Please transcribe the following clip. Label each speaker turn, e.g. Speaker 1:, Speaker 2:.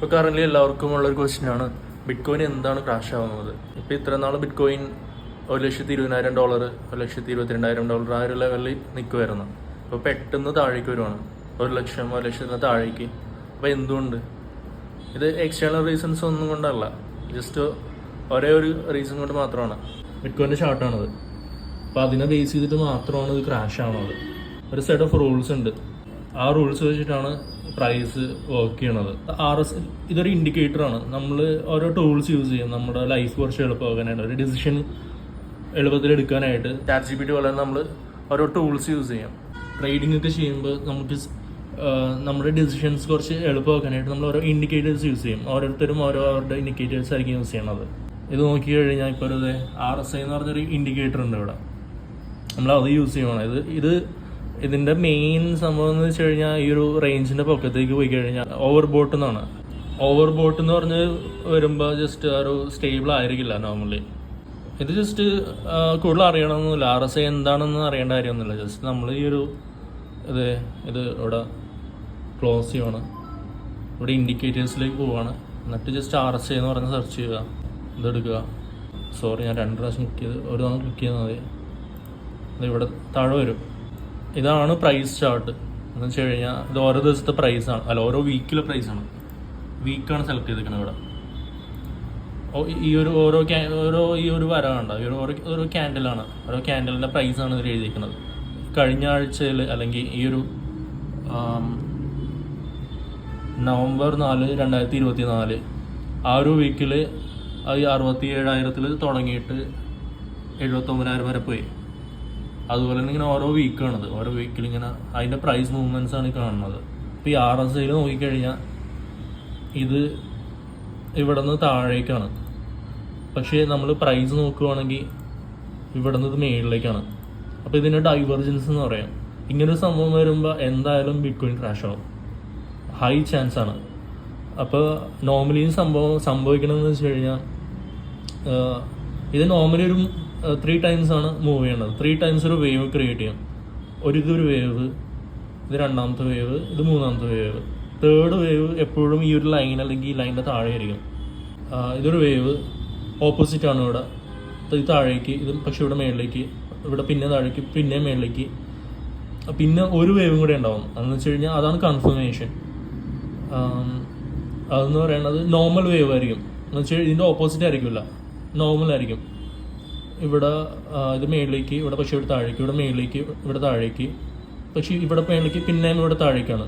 Speaker 1: ഇപ്പോൾ കറൻ്റ് എല്ലാവർക്കും ഉള്ളൊരു ക്വസ്റ്റ്യനാണ് ബിറ്റ്കോയിൻ എന്താണ് ക്രാഷ് ആവുന്നത്. ഇപ്പോൾ ഇത്ര നാൾ ബിറ്റ്കോയിൻ $1,20,000 $1,22,000 ആ ഒരു ലെവലിൽ നിൽക്കുമായിരുന്നു. അപ്പോൾ പെട്ടെന്ന് താഴേക്ക് വരുവാണ്, 1,00,000 താഴേക്ക്. അപ്പോൾ എന്തുകൊണ്ട്? ഇത് എക്സ്റ്റേണൽ റീസൺസ് ഒന്നും കൊണ്ടല്ല, ജസ്റ്റ് ഒരേ ഒരു റീസൺ കൊണ്ട് മാത്രമാണ്. ബിറ്റ്കോയിൻ്റെ ചാർട്ടാണത്. അപ്പോൾ അതിനെ ബേസ് ചെയ്തിട്ട് മാത്രമാണ് ഇത് ക്രാഷ് ആവുന്നത്. ഒരു സെറ്റ് ഓഫ് റൂൾസ് ഉണ്ട്. ആ റൂൾസ് വെച്ചിട്ടാണ് പ്രൈസ് വർക്ക് ചെയ്യണത്. ഇതൊരു ഇൻഡിക്കേറ്ററാണ്. നമ്മൾ ഓരോ ടൂൾസ് യൂസ് ചെയ്യും നമ്മുടെ ലൈഫ് കുറച്ച് എളുപ്പമാക്കാനായിട്ട്, ഒരു ഡിസിഷൻ എളുപ്പത്തിൽ എടുക്കാനായിട്ട്. ChatGPT പോലെ നമ്മൾ ഓരോ ടൂൾസ് യൂസ് ചെയ്യാം. ട്രേഡിംഗ് ഒക്കെ ചെയ്യുമ്പോൾ നമുക്ക് നമ്മുടെ ഡിസിഷൻസ് കുറച്ച് എളുപ്പമാക്കാനായിട്ട് നമ്മൾ ഓരോ ഇൻഡിക്കേറ്റേഴ്സ് യൂസ് ചെയ്യും. ഓരോരുത്തരും അവരുടെ ഇൻഡിക്കേറ്റേഴ്സ് ആയിരിക്കും യൂസ് ചെയ്യണത്. ഇത് നോക്കി കഴിഞ്ഞാൽ ഇപ്പോൾ ഒരു RSI എന്ന് പറഞ്ഞൊരു ഇൻഡിക്കേറ്റർ ഉണ്ട് ഇവിടെ. നമ്മൾ അത് യൂസ് ചെയ്യണം. ഇതിൻ്റെ മെയിൻ സംഭവം എന്ന് വെച്ച് കഴിഞ്ഞാൽ ഈ ഒരു റേഞ്ചിൻ്റെ പൊക്കത്തേക്ക് പോയി കഴിഞ്ഞാൽ ഓവർബോട്ട് എന്നാണ്. ഓവർബോട്ട് എന്ന് പറഞ്ഞ് വരുമ്പോൾ ജസ്റ്റ് ഒരു സ്റ്റേബിൾ ആയിരിക്കില്ല നോർമലി. ഇത് ജസ്റ്റ് കൂടുതൽ അറിയണമെന്നില്ല, RSI എന്താണെന്ന് അറിയേണ്ട കാര്യമൊന്നുമില്ല. ജസ്റ്റ് നമ്മൾ ഈ ഒരു ഇത് ഇവിടെ ക്ലോസ് ചെയ്യുവാണ്, ഇവിടെ ഇൻഡിക്കേറ്റേഴ്സിലേക്ക് പോവുകയാണ്. എന്നിട്ട് ജസ്റ്റ് RSI എന്ന് പറഞ്ഞ് സെർച്ച് ചെയ്യുക, ഇതെടുക്കുക. സോറി, ഞാൻ 2 പ്രാവശ്യം ക്ലിക്ക് ചെയ്ത് ഒരു തവണ ക്ലിക്ക് ചെയ്താൽ മതി. ഇവിടെ താഴെ വരും. ഇതാണ് പ്രൈസ് ചാർട്ട് എന്ന് വെച്ച് കഴിഞ്ഞാൽ ഇത് ഓരോ ദിവസത്തെ പ്രൈസാണ്, അല്ല ഓരോ വീക്കിലെ പ്രൈസാണ്. വീക്കാണ് സെലക്ട് ചെയ്തിരിക്കുന്നത് ഇവിടെ. ഈ ഒരു വര കണ്ട, ഓരോ ക്യാൻഡലാണ്, ഓരോ ക്യാൻഡലിൻ്റെ പ്രൈസാണ് ഇതിൽ എഴുതിയിരിക്കുന്നത്. കഴിഞ്ഞ ആഴ്ചയിൽ അല്ലെങ്കിൽ ഈ ഒരു November 4, 2024 ആ ഒരു വീക്കിൽ 67,000 തുടങ്ങിയിട്ട് 79,000 വരെ പോയി. അതുപോലെ തന്നെ ഇങ്ങനെ ഓരോ വീക്കാണത്, ഓരോ വീക്കിൽ ഇങ്ങനെ അതിൻ്റെ പ്രൈസ് മൂവ്മെൻറ്റ്സ് ആണ് കാണുന്നത്. ഇപ്പോൾ ഈ RSIയിൽ നോക്കിക്കഴിഞ്ഞാൽ ഇത് ഇവിടെ നിന്ന് താഴേക്കാണ്, പക്ഷേ നമ്മൾ പ്രൈസ് നോക്കുകയാണെങ്കിൽ ഇവിടെ നിന്ന് ഇത് മേളിലേക്കാണ്. അപ്പോൾ ഇതിൻ്റെ ഡൈവർജൻസ് എന്ന് പറയാം. ഇങ്ങനൊരു സംഭവം വരുമ്പോൾ എന്തായാലും ബിറ്റ്കോയിൻ ക്രാഷ് ആവും, ഹൈ ചാൻസ് ആണ്. അപ്പോൾ നോർമലി സംഭവിക്കണമെന്ന് വെച്ച് കഴിഞ്ഞാൽ ഇത് നോർമലി ഒരു 3 times ആണ് മൂവ് ചെയ്യേണ്ടത്. 3 times ഒരു വേവ് ക്രിയേറ്റ് ചെയ്യും. ഇതൊരു വേവ്, ഇത് 2ാമത്തെ വേവ്, ഇത് 3ാമത്തെ വേവ്. 3rd വേവ് എപ്പോഴും ഈ ഒരു ലൈൻ അല്ലെങ്കിൽ ഈ ലൈനിൻ്റെ താഴെ ആയിരിക്കും. ഇതൊരു വേവ് ഓപ്പോസിറ്റാണ് ഇവിടെ, ഇത് താഴേക്ക്, ഇത് പക്ഷെ ഇവിടെ മേളിലേക്ക്, ഇവിടെ പിന്നെ താഴേക്ക്, പിന്നെ മേളിലേക്ക്, പിന്നെ ഒരു വേവും കൂടെ ഉണ്ടാവും. അതെന്ന് വെച്ച് കഴിഞ്ഞാൽ അതാണ് കൺഫർമേഷൻ. അതെന്ന് പറയുന്നത് നോർമൽ വേവ് ആയിരിക്കും. എന്ന് വെച്ചാൽ ഇതിൻ്റെ ഓപ്പോസിറ്റ് ആയിരിക്കില്ല, നോർമൽ ആയിരിക്കും. ഇവിടെ ഇത് മേളിലേക്ക്, ഇവിടെ പക്ഷേ ഇവിടെ താഴേക്ക്, ഇവിടെ മേളിലേക്ക്, ഇവിടെ താഴേക്ക്, പക്ഷേ ഇവിടെ മേളിലേക്ക്, പിന്നെയും ഇവിടെ താഴേക്കാണ്.